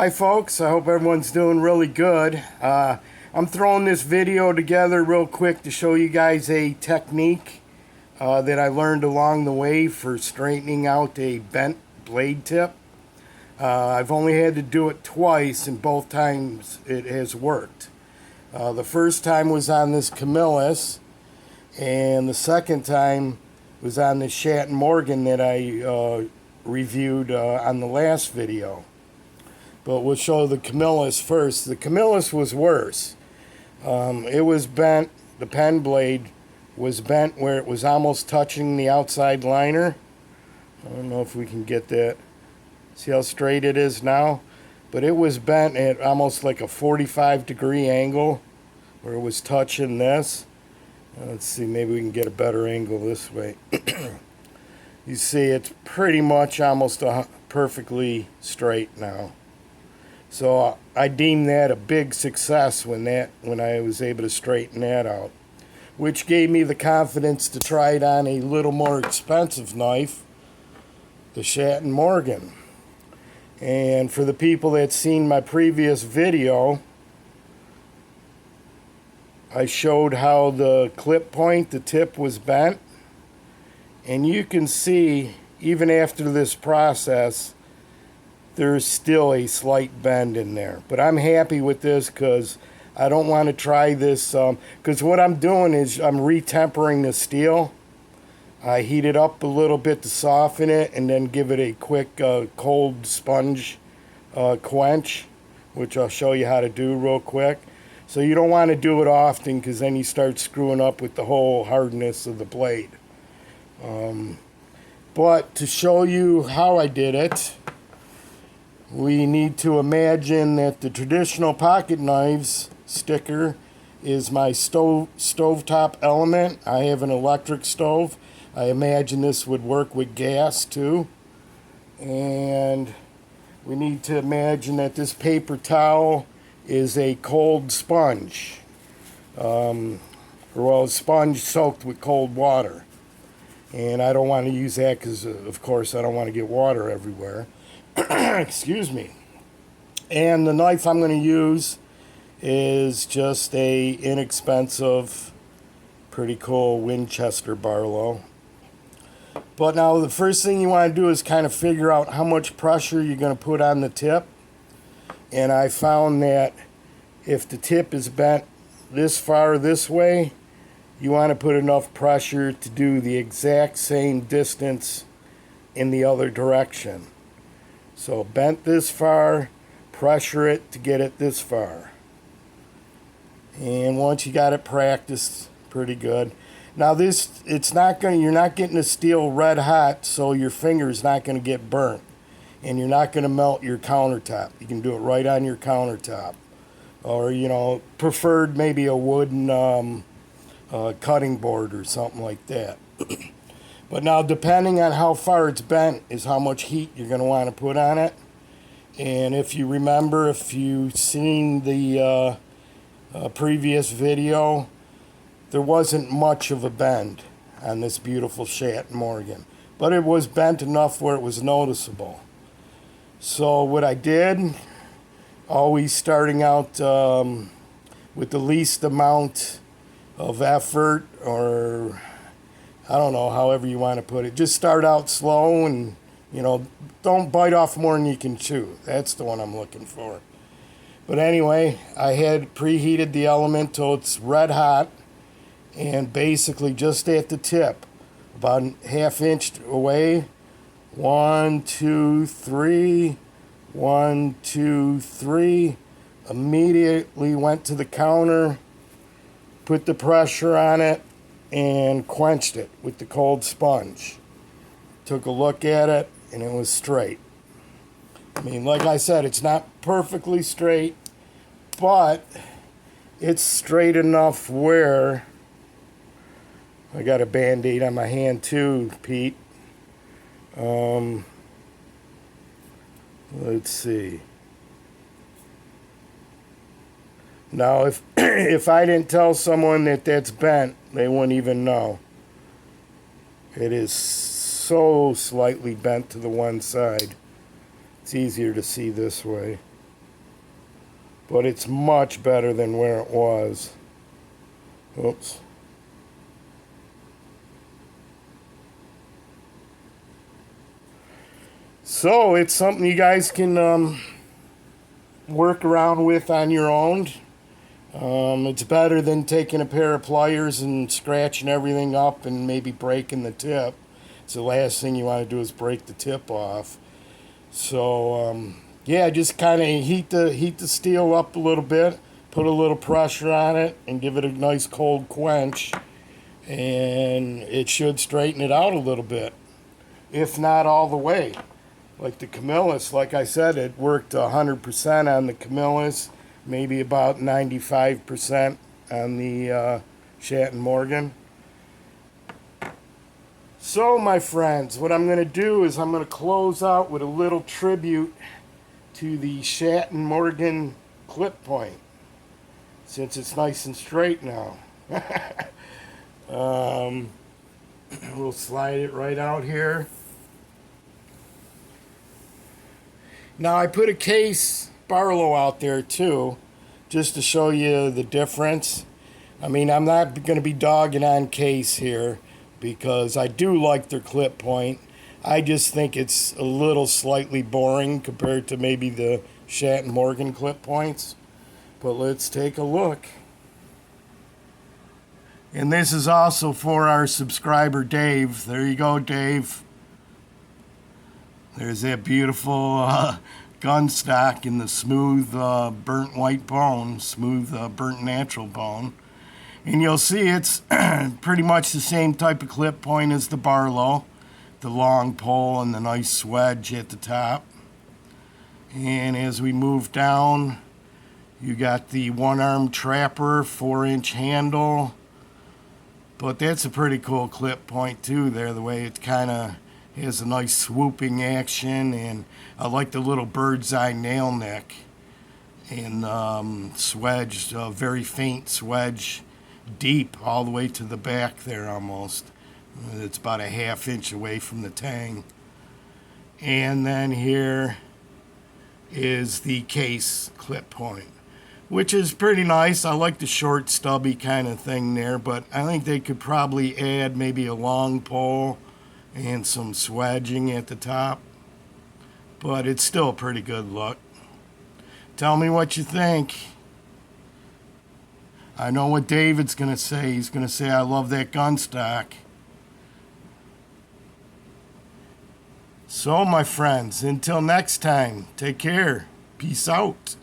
Hi folks, I hope everyone's doing really good. I'm throwing this video together real quick to show you guys a technique that I learned along the way for straightening out a bent blade tip. I've only had to do it twice, and both times it has worked. The first time was on this Camillus, and the second time was on the Schatten Morgan that I reviewed on the last video. But we'll show the Camillus first. The Camillus was worse. It was bent, the pen blade was bent where it was almost touching the outside liner. I don't know if we can get that. See how straight it is now? But it was bent at almost like a 45-degree angle where it was touching this. Let's see, maybe we can get a better angle this way. You see, it's pretty much almost perfectly straight now. So I deemed that a big success when I was able to straighten that out, which gave me the confidence to try it on a little more expensive knife, the Schatten Morgan. And for the people that seen my previous video, I showed how the clip point, the tip was bent, and you can see even after this process there's still a slight bend in there. But I'm happy with this because I don't want to try this, because what I'm doing is I'm retempering the steel. I heat it up a little bit to soften it and then give it a quick cold sponge quench, which I'll show you how to do real quick. So you don't want to do it often because then you start screwing up with the whole hardness of the blade. But to show you how I did it, we need to imagine that the traditional pocket knives sticker is my stovetop element. I have an electric stove. I imagine this would work with gas too. And we need to imagine that this paper towel is a cold sponge. A sponge soaked with cold water. And I don't want to use that because, of course, I don't want to get water everywhere. Excuse me. And the knife I'm going to use is just a inexpensive, pretty cool Winchester Barlow. But now the first thing you want to do is kind of figure out how much pressure you're going to put on the tip. And I found that if the tip is bent this far this way, you want to put enough pressure to do the exact same distance in the other direction. So bent this far, pressure it to get it this far. And once you got it practiced pretty good. Now you're not getting the steel red hot, so your finger's not going to get burnt. And you're not going to melt your countertop. You can do it right on your countertop. Or, preferred maybe a wooden cutting board or something like that. But now, depending on how far it's bent is how much heat you're going to want to put on it. And if you remember, if you've seen the previous video, there wasn't much of a bend on this beautiful Schatten Morgan. But it was bent enough where it was noticeable. So what I did, always starting out with the least amount of effort, or I don't know, however you want to put it. Just start out slow and, don't bite off more than you can chew. That's the one I'm looking for. But anyway, I had preheated the element till it's red hot, and basically just at the tip, about a ½ inch away, 1, 2, 3, 1, 2, 3, immediately went to the counter, put the pressure on it, and quenched it with the cold sponge. Took a look at it, and it was straight. I mean, like I said, it's not perfectly straight, but it's straight enough where I got a Band-Aid on my hand too, Pete. Let's see. Now, if I didn't tell someone that that's bent, they wouldn't even know. It is so slightly bent to the one side. It's easier to see this way. but it's much better than where it was. Oops. So it's something you guys can work around with on your own. It's better than taking a pair of pliers and scratching everything up and maybe breaking the tip. So the last thing you want to do is break the tip off. So yeah, just kind of heat the steel up a little bit, put a little pressure on it, and give it a nice cold quench, and it should straighten it out a little bit, if not all the way. Like the Camillus, like I said, it worked 100% on the Camillus, maybe about 95% on the Schatten Morgan. So, my friends, what I'm going to do is I'm going to close out with a little tribute to the Schatten Morgan clip point, since it's nice and straight now. We'll slide it right out here. Now, I put a Case Barlow out there too, just to show you the difference. I mean, I'm not going to be dogging on Case here, because I do like their clip point. I just think it's a little slightly boring compared to maybe the Schatten Morgan clip points. But let's take a look. And this is also for our subscriber Dave. There you go, Dave. There's that beautiful gun stock in the smooth burnt white bone, smooth burnt natural bone. And you'll see it's pretty much the same type of clip point as the Barlow, the long pole and the nice swedge at the top. And as we move down, you got the one-arm trapper, 4-inch handle. But that's a pretty cool clip point too there, the way it kind of has a nice swooping action. And I like the little bird's eye nail neck and swedge, very faint swedge, deep all the way to the back there almost. It's about a 1/2 inch away from the tang. And then here is the Case clip point, which is pretty nice. I like the short stubby kind of thing there, but I think they could probably add maybe a long pole and some swedging at the top. But it's still a pretty good look. Tell me what you think. I know what David's going to say. He's going to say, I love that gun stock. So, my friends, until next time, take care. Peace out.